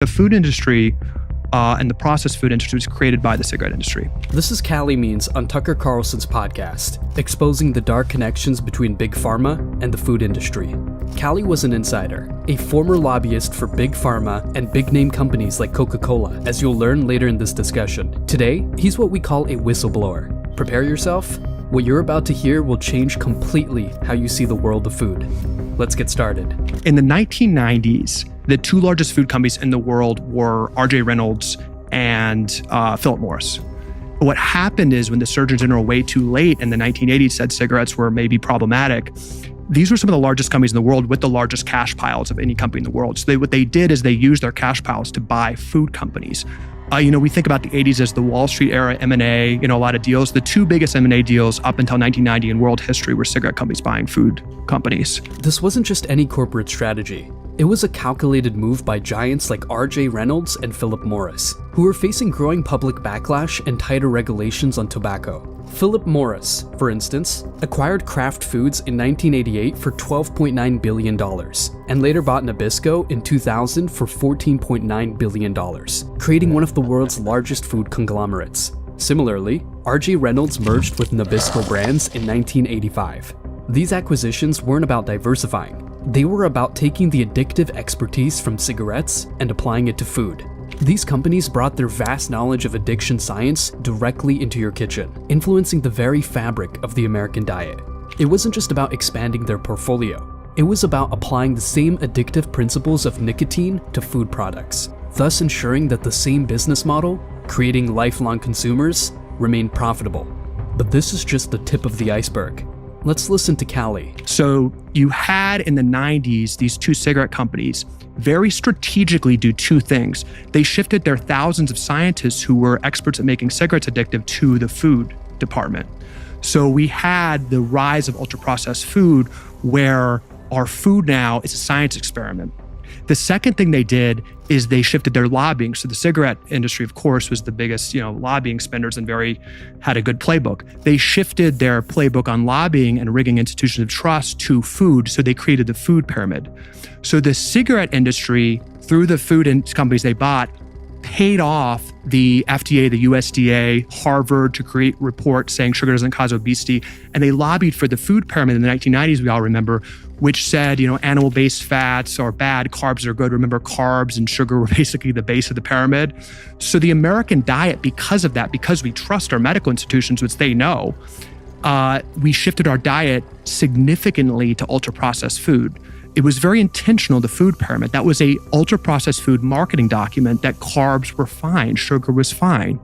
The food industry and the processed food industry was created by the cigarette industry. This is Callie Means on Tucker Carlson's podcast, exposing the dark connections between Big Pharma and the food industry. Callie was an insider, a former lobbyist for Big Pharma and big-name companies like Coca-Cola, as you'll learn later in this discussion. Today, he's what we call a whistleblower. Prepare yourself. What you're about to hear will change completely how you see the world of food. Let's get started. In the 1990s, the two largest food companies in the world were R.J. Reynolds and Philip Morris. What happened is when the Surgeon General way too late in the 1980s said cigarettes were maybe problematic, these were some of the largest companies in the world with the largest cash piles of any company in the world. So what they did is they used their cash piles to buy food companies. We think about the 80s as the Wall Street era M&A, a lot of deals. The two biggest M&A deals up until 1990 in world history were cigarette companies buying food companies. This wasn't just any corporate strategy. It was a calculated move by giants like R.J. Reynolds and Philip Morris, who were facing growing public backlash and tighter regulations on tobacco. Philip Morris, for instance, acquired Kraft Foods in 1988 for $12.9 billion, and later bought Nabisco in 2000 for $14.9 billion, creating one of the world's largest food conglomerates. Similarly, R.J. Reynolds merged with Nabisco Brands in 1985. These acquisitions weren't about diversifying. They were about taking the addictive expertise from cigarettes and applying it to food. These companies brought their vast knowledge of addiction science directly into your kitchen, influencing the very fabric of the American diet. It wasn't just about expanding their portfolio. It was about applying the same addictive principles of nicotine to food products, thus ensuring that the same business model, creating lifelong consumers, remained profitable. But this is just the tip of the iceberg. Let's listen to Callie. So you had in the 90s these two cigarette companies very strategically do two things. They shifted their thousands of scientists who were experts at making cigarettes addictive to the food department. So we had the rise of ultra-processed food where our food now is a science experiment. The second thing they did is they shifted their lobbying. So the cigarette industry, of course, was the biggest, lobbying spenders and had a good playbook. They shifted their playbook on lobbying and rigging institutions of trust to food. So they created the food pyramid. So the cigarette industry, through the food companies they bought, paid off the FDA, the USDA, Harvard to create reports saying sugar doesn't cause obesity. And they lobbied for the food pyramid in the 1990s, we all remember, which said, animal-based fats are bad, carbs are good. Remember, carbs and sugar were basically the base of the pyramid. So the American diet, because of that, because we trust our medical institutions, which they know, we shifted our diet significantly to ultra-processed food. It was very intentional, the food pyramid. That was a ultra-processed food marketing document that carbs were fine, sugar was fine.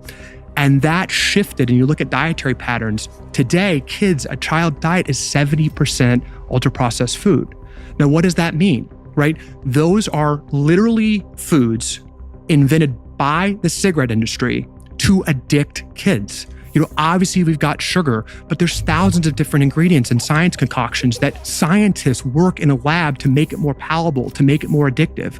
And that shifted, and you look at dietary patterns. Today, a child diet is 70% ultra-processed food. Now, what does that mean, right? Those are literally foods invented by the cigarette industry to addict kids. Obviously we've got sugar, but there's thousands of different ingredients and science concoctions that scientists work in a lab to make it more palatable, to make it more addictive.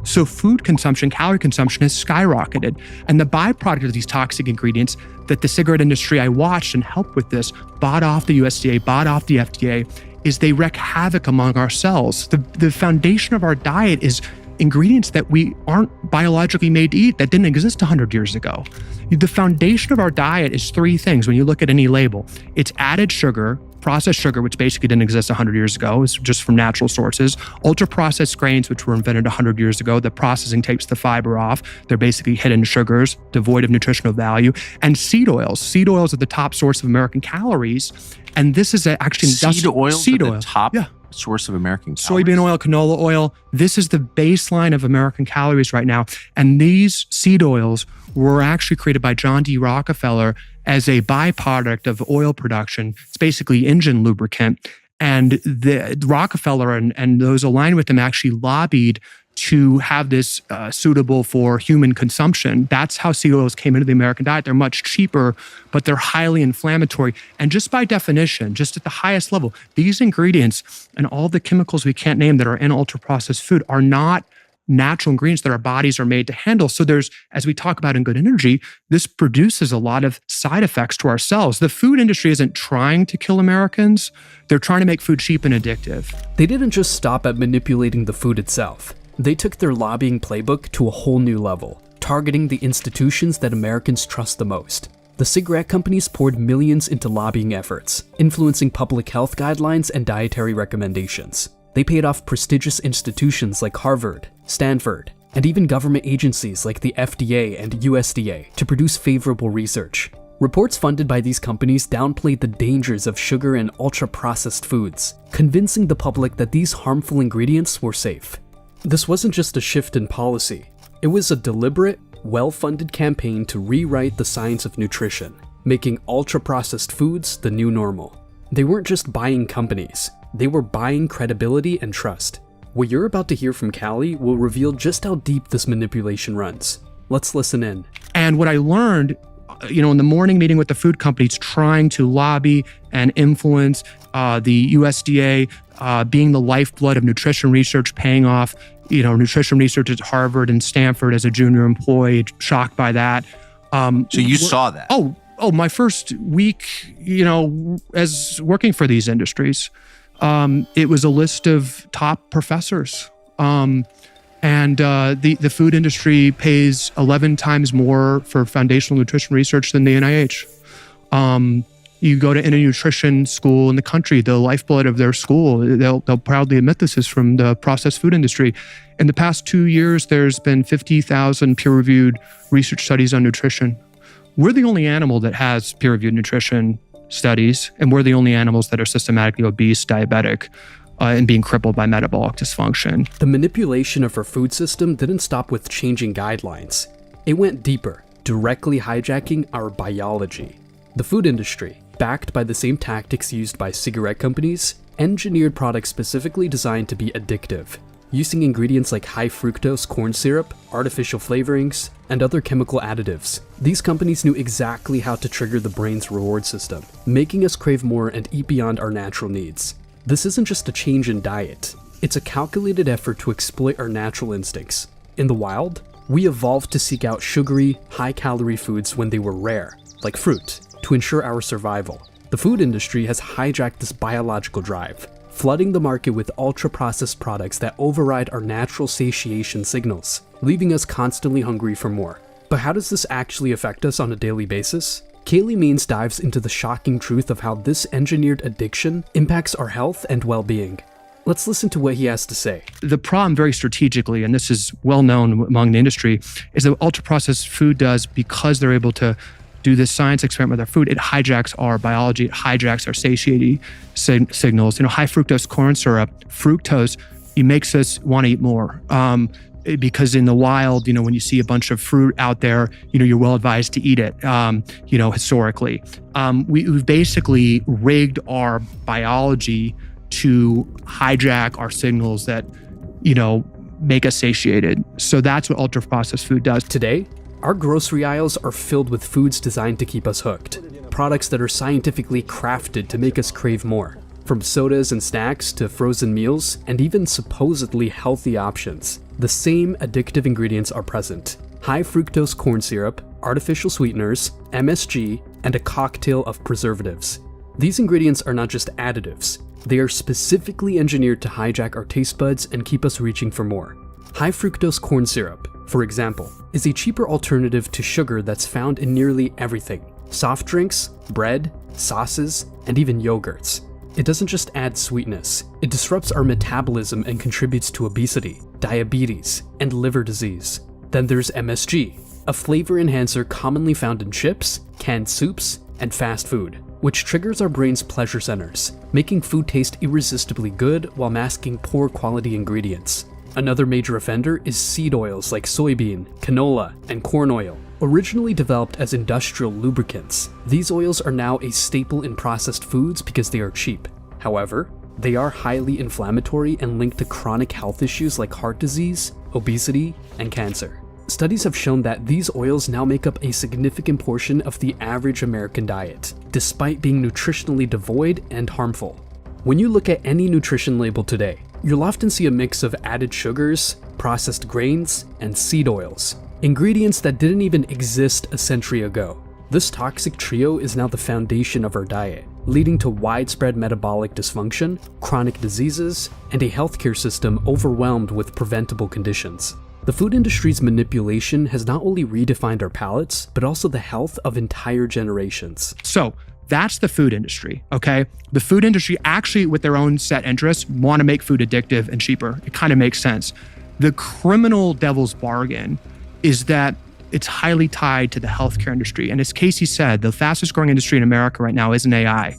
So food consumption, calorie consumption has skyrocketed. And the byproduct of these toxic ingredients that the cigarette industry I watched and helped with this, bought off the USDA, bought off the FDA, is they wreak havoc among our cells. The foundation of our diet is ingredients that we aren't biologically made to eat, that didn't exist 100 years ago. The foundation of our diet is three things when you look at any label. It's added sugar, processed sugar, which basically didn't exist 100 years ago, it's just from natural sources, ultra-processed grains, which were invented 100 years ago. The processing takes the fiber off. They're basically hidden sugars, devoid of nutritional value, and seed oils. Seed oils are the top source of American calories. And this is actually seed oils are the top source of American calories. Soybean oil, canola oil. This is the baseline of American calories right now. And these seed oils were actually created by John D. Rockefeller as a byproduct of oil production. It's basically engine lubricant. And the Rockefeller and those aligned with him actually lobbied to have this suitable for human consumption. That's how seed oils came into the American diet. They're much cheaper, but they're highly inflammatory. And just by definition, just at the highest level, these ingredients and all the chemicals we can't name that are in ultra-processed food are not natural ingredients that our bodies are made to handle. So there's, as we talk about in Good Energy, this produces a lot of side effects to our cells. The food industry isn't trying to kill Americans. They're trying to make food cheap and addictive. They didn't just stop at manipulating the food itself. They took their lobbying playbook to a whole new level, targeting the institutions that Americans trust the most. The cigarette companies poured millions into lobbying efforts, influencing public health guidelines and dietary recommendations. They paid off prestigious institutions like Harvard, Stanford, and even government agencies like the FDA and USDA to produce favorable research. Reports funded by these companies downplayed the dangers of sugar and ultra-processed foods, convincing the public that these harmful ingredients were safe. This wasn't just a shift in policy. It was a deliberate, well-funded campaign to rewrite the science of nutrition, making ultra-processed foods the new normal. They weren't just buying companies, they were buying credibility and trust. What you're about to hear from Callie will reveal just how deep this manipulation runs. Let's listen in. And what I learned, in the morning meeting with the food companies trying to lobby and influence the USDA being the lifeblood of nutrition research, paying off, nutrition research at Harvard and Stanford as a junior employee, shocked by that. So you saw that? Oh, my first week, as working for these industries, it was a list of top professors. And the food industry pays 11 times more for foundational nutrition research than the NIH. You go to any nutrition school in the country, the lifeblood of their school, they'll proudly admit this is from the processed food industry. In the past 2 years, there's been 50,000 peer-reviewed research studies on nutrition. We're the only animal that has peer-reviewed nutrition studies, and we're the only animals that are systematically obese, diabetic, and being crippled by metabolic dysfunction. The manipulation of our food system didn't stop with changing guidelines. It went deeper, directly hijacking our biology. The food industry, backed by the same tactics used by cigarette companies, engineered products specifically designed to be addictive, using ingredients like high fructose corn syrup, artificial flavorings, and other chemical additives. These companies knew exactly how to trigger the brain's reward system, making us crave more and eat beyond our natural needs. This isn't just a change in diet, it's a calculated effort to exploit our natural instincts. In the wild, we evolved to seek out sugary, high-calorie foods when they were rare, like fruit, to ensure our survival. The food industry has hijacked this biological drive, flooding the market with ultra-processed products that override our natural satiation signals, leaving us constantly hungry for more. But how does this actually affect us on a daily basis? Callie Means dives into the shocking truth of how this engineered addiction impacts our health and well-being. Let's listen to what he has to say. The problem very strategically, and this is well known among the industry, is that ultra-processed food does, because they're able to do this science experiment with our food, it hijacks our biology, it hijacks our satiety signals. High fructose corn syrup, fructose, it makes us want to eat more. Because in the wild, when you see a bunch of fruit out there, you're well advised to eat it, historically. We've basically rigged our biology to hijack our signals that, make us satiated. So that's what ultra-processed food does. Today, our grocery aisles are filled with foods designed to keep us hooked. Products that are scientifically crafted to make us crave more. From sodas and snacks to frozen meals, and even supposedly healthy options, the same addictive ingredients are present. High fructose corn syrup, artificial sweeteners, MSG, and a cocktail of preservatives. These ingredients are not just additives, they are specifically engineered to hijack our taste buds and keep us reaching for more. High fructose corn syrup, for example, is a cheaper alternative to sugar that's found in nearly everything: soft drinks, bread, sauces, and even yogurts. It doesn't just add sweetness, it disrupts our metabolism and contributes to obesity, diabetes, and liver disease. Then there's MSG, a flavor enhancer commonly found in chips, canned soups, and fast food, which triggers our brain's pleasure centers, making food taste irresistibly good while masking poor quality ingredients. Another major offender is seed oils like soybean, canola, and corn oil. Originally developed as industrial lubricants, these oils are now a staple in processed foods because they are cheap. However, they are highly inflammatory and linked to chronic health issues like heart disease, obesity, and cancer. Studies have shown that these oils now make up a significant portion of the average American diet, despite being nutritionally devoid and harmful. When you look at any nutrition label today, you'll often see a mix of added sugars, processed grains, and seed oils, ingredients that didn't even exist a century ago. This toxic trio is now the foundation of our diet, leading to widespread metabolic dysfunction, chronic diseases, and a healthcare system overwhelmed with preventable conditions. The food industry's manipulation has not only redefined our palates, but also the health of entire generations. So that's the food industry, okay? The food industry actually, with their own set interests, want to make food addictive and cheaper. It kind of makes sense. The criminal devil's bargain is that it's highly tied to the healthcare industry. And as Casey said, the fastest growing industry in America right now isn't AI.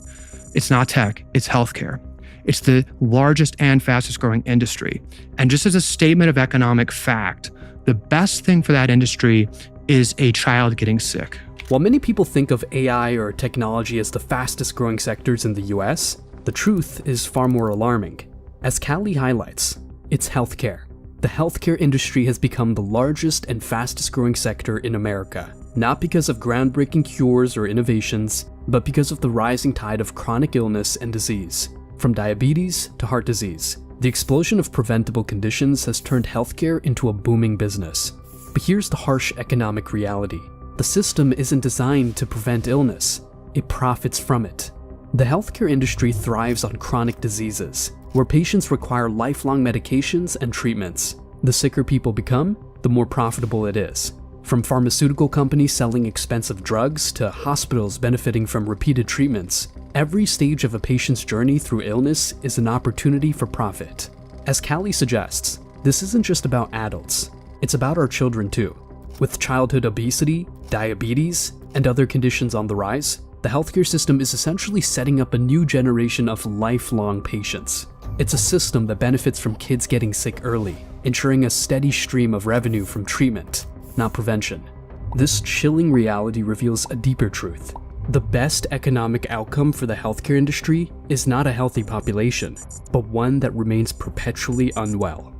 It's not tech, it's healthcare. It's the largest and fastest growing industry. And just as a statement of economic fact, the best thing for that industry is a child getting sick. While many people think of AI or technology as the fastest growing sectors in the US, the truth is far more alarming. As Callie highlights, it's healthcare. The healthcare industry has become the largest and fastest growing sector in America, not because of groundbreaking cures or innovations, but because of the rising tide of chronic illness and disease. From diabetes to heart disease, the explosion of preventable conditions has turned healthcare into a booming business. But here's the harsh economic reality. The system isn't designed to prevent illness, it profits from it. The healthcare industry thrives on chronic diseases, where patients require lifelong medications and treatments. The sicker people become, the more profitable it is. From pharmaceutical companies selling expensive drugs to hospitals benefiting from repeated treatments, every stage of a patient's journey through illness is an opportunity for profit. As Callie suggests, this isn't just about adults, it's about our children too. With childhood obesity, diabetes, and other conditions on the rise, the healthcare system is essentially setting up a new generation of lifelong patients. It's a system that benefits from kids getting sick early, ensuring a steady stream of revenue from treatment, not prevention. This chilling reality reveals a deeper truth. The best economic outcome for the healthcare industry is not a healthy population, but one that remains perpetually unwell.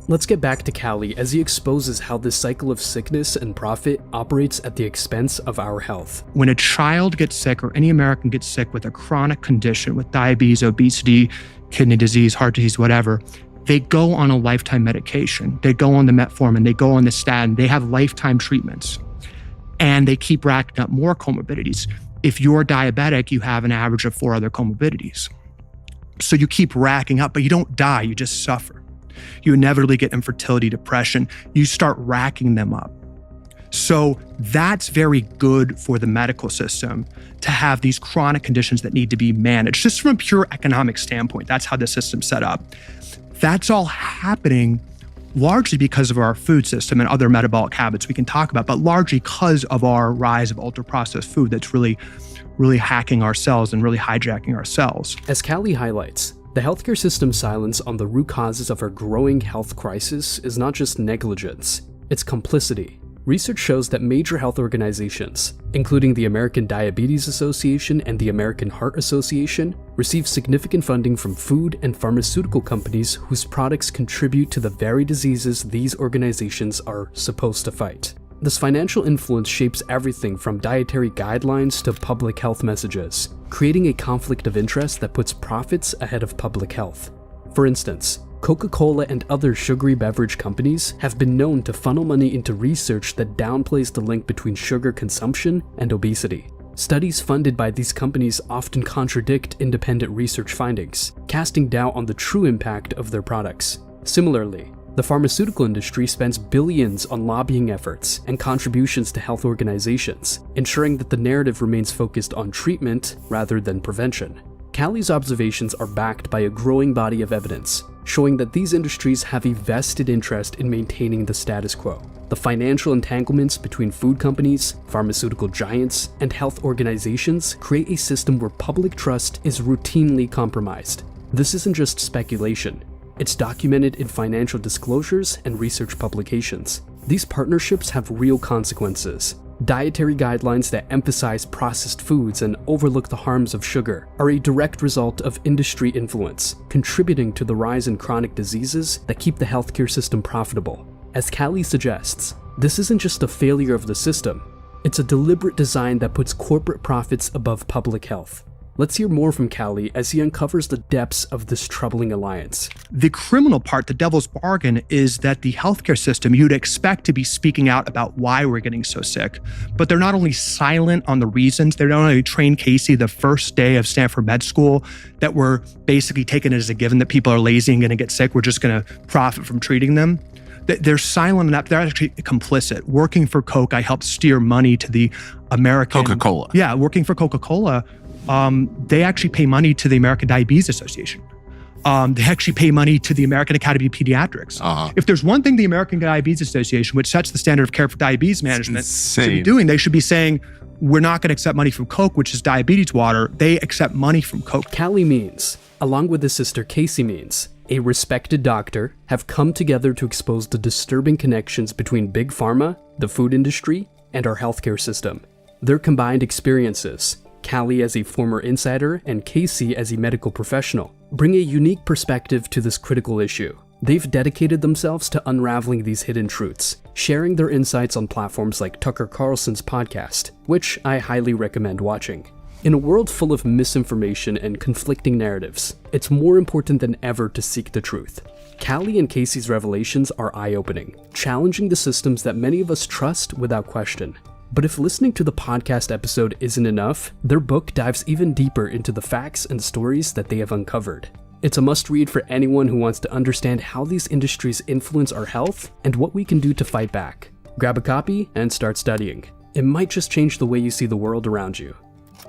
Let's get back to Callie as he exposes how this cycle of sickness and profit operates at the expense of our health. When a child gets sick, or any American gets sick with a chronic condition, with diabetes, obesity, kidney disease, heart disease, whatever, they go on a lifetime medication. They go on the metformin, they go on the statin, they have lifetime treatments. And they keep racking up more comorbidities. If you're diabetic, you have an average of 4 other comorbidities. So you keep racking up, but you don't die, you just suffer. You inevitably get infertility, depression. You start racking them up. So that's very good for the medical system to have these chronic conditions that need to be managed. Just from a pure economic standpoint, that's how the system's set up. That's all happening largely because of our food system and other metabolic habits we can talk about, but largely because of our rise of ultra-processed food that's really hacking our cells and really hijacking our cells. As Callie highlights, the healthcare system's silence on the root causes of our growing health crisis is not just negligence, it's complicity. Research shows that major health organizations, including the American Diabetes Association and the American Heart Association, receive significant funding from food and pharmaceutical companies whose products contribute to the very diseases these organizations are supposed to fight. This financial influence shapes everything from dietary guidelines to public health messages, creating a conflict of interest that puts profits ahead of public health. For instance, Coca-Cola and other sugary beverage companies have been known to funnel money into research that downplays the link between sugar consumption and obesity. Studies funded by these companies often contradict independent research findings, casting doubt on the true impact of their products. Similarly, the pharmaceutical industry spends billions on lobbying efforts and contributions to health organizations, ensuring that the narrative remains focused on treatment rather than prevention. Callie's observations are backed by a growing body of evidence, showing that these industries have a vested interest in maintaining the status quo. The financial entanglements between food companies, pharmaceutical giants, and health organizations create a system where public trust is routinely compromised. This isn't just speculation. It's documented in financial disclosures and research publications. These partnerships have real consequences. Dietary guidelines that emphasize processed foods and overlook the harms of sugar are a direct result of industry influence, contributing to the rise in chronic diseases that keep the healthcare system profitable. As Callie suggests, this isn't just a failure of the system, it's a deliberate design that puts corporate profits above public health. Let's hear more from Callie as he uncovers the depths of this troubling alliance. The criminal part, the devil's bargain, is that the healthcare system you'd expect to be speaking out about why we're getting so sick, but they're not only silent on the reasons, they're not only trained Casey the first day of Stanford Med School that we're basically taking it as a given that people are lazy and going to get sick, we're just going to profit from treating them. They're silent on that. They're actually complicit. Working for Coke, I helped steer money to the American... Coca-Cola. Yeah, working for Coca-Cola, they actually pay money to the American Diabetes Association. They actually pay money to the American Academy of Pediatrics. If there's one thing the American Diabetes Association, which sets the standard of care for diabetes management, should be doing, they should be saying, we're not going to accept money from Coke, which is diabetes water. They accept money from Coke. Callie means, along with his sister Casey means, a respected doctor, have come together to expose the disturbing connections between Big Pharma, the food industry, and our healthcare system. Their combined experiences, Callie as a former insider and Casey as a medical professional, bring a unique perspective to this critical issue. They've dedicated themselves to unraveling these hidden truths, sharing their insights on platforms like Tucker Carlson's podcast, which I highly recommend watching. In a world full of misinformation and conflicting narratives, it's more important than ever to seek the truth. Callie and Casey's revelations are eye-opening, challenging the systems that many of us trust without question. But if listening to the podcast episode isn't enough, their book dives even deeper into the facts and stories that they have uncovered. It's a must-read for anyone who wants to understand how these industries influence our health and what we can do to fight back. Grab a copy and start studying. It might just change the way you see the world around you.